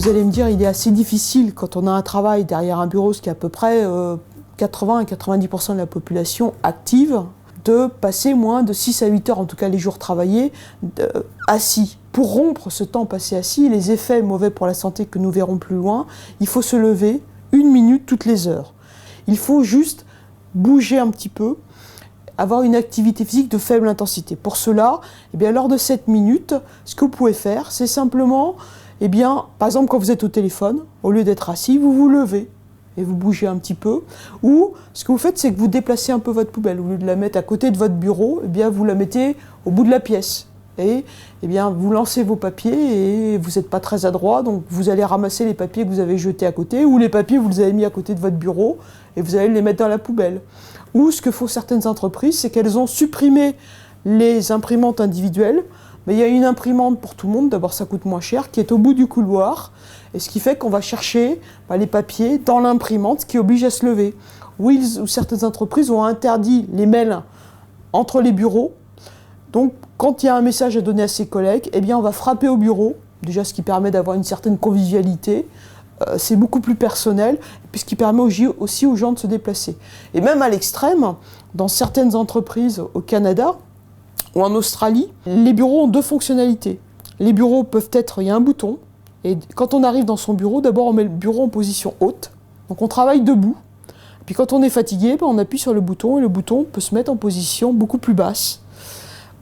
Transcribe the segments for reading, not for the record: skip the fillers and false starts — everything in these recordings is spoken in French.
Vous allez me dire, il est assez difficile quand on a un travail derrière un bureau, ce qui est à peu près 80 à 90% de la population active, de passer moins de 6 à 8 heures, en tout cas les jours travaillés, assis. Pour rompre ce temps passé assis, les effets mauvais pour la santé que nous verrons plus loin, il faut se lever 1 minute toutes les heures. Il faut juste bouger un petit peu, avoir une activité physique de faible intensité. Pour cela, eh bien, lors de 7 minutes, ce que vous pouvez faire, c'est simplement, eh bien, par exemple, quand vous êtes au téléphone, au lieu d'être assis, vous vous levez et vous bougez un petit peu. Ou ce que vous faites, c'est que vous déplacez un peu votre poubelle. Au lieu de la mettre à côté de votre bureau, eh bien, vous la mettez au bout de la pièce. Et eh bien, vous lancez vos papiers et vous n'êtes pas très adroit, donc vous allez ramasser les papiers que vous avez jetés à côté, ou les papiers que vous avez mis à côté de votre bureau et vous allez les mettre dans la poubelle. Ou ce que font certaines entreprises, c'est qu'elles ont supprimé les imprimantes individuelles, mais il y a une imprimante pour tout le monde, d'abord ça coûte moins cher, qui est au bout du couloir, et ce qui fait qu'on va chercher les papiers dans l'imprimante, ce qui oblige à se lever. Ou certaines entreprises ont interdit les mails entre les bureaux. Donc, quand il y a un message à donner à ses collègues, eh bien, on va frapper au bureau, déjà ce qui permet d'avoir une certaine convivialité. C'est beaucoup plus personnel, puis ce qui permet aussi aux gens de se déplacer. Et même à l'extrême, dans certaines entreprises au Canada ou en Australie, les bureaux ont 2 fonctionnalités. Les bureaux peuvent être, il y a un bouton, et quand on arrive dans son bureau, d'abord on met le bureau en position haute, donc on travaille debout. Puis quand on est fatigué, on appuie sur le bouton, et le bouton peut se mettre en position beaucoup plus basse.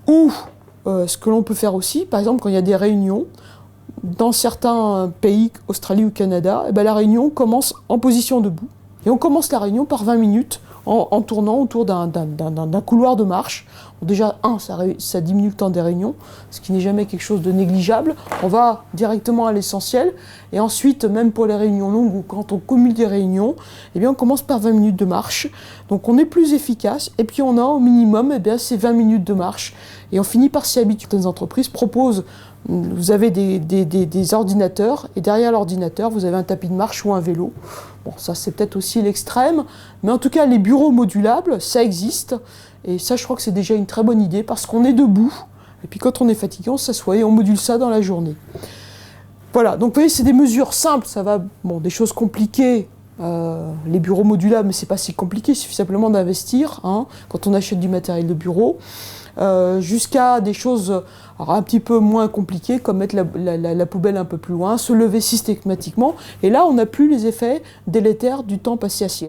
Ou ce que l'on peut faire aussi, par exemple quand il y a des réunions, dans certains pays, Australie ou Canada, eh bien, la réunion commence en position debout. Et on commence la réunion par 20 minutes en tournant autour d'un couloir de marche. Déjà, ça diminue le temps des réunions, ce qui n'est jamais quelque chose de négligeable. On va directement à l'essentiel. Et ensuite, même pour les réunions longues ou quand on cumule des réunions, eh bien, on commence par 20 minutes de marche. Donc on est plus efficace. Et puis on a au minimum ces 20 minutes de marche. Et on finit par s'y habituer. Certaines entreprises proposent, vous avez des ordinateurs, et derrière l'ordinateur, vous avez un tapis de marche ou un vélo. Bon, ça c'est peut-être aussi l'extrême, mais en tout cas les bureaux modulables, ça existe, et ça je crois que c'est déjà une très bonne idée, parce qu'on est debout, et puis quand on est fatigué, on s'assoit et on module ça dans la journée. Voilà, donc vous voyez, c'est des mesures simples, ça va, des choses compliquées, les bureaux modulables, mais c'est pas si compliqué, il suffit simplement d'investir, quand on achète du matériel de bureau, jusqu'à des choses un petit peu moins compliquées, comme mettre la poubelle un peu plus loin, se lever systématiquement, et là on n'a plus les effets délétères du temps passé assis.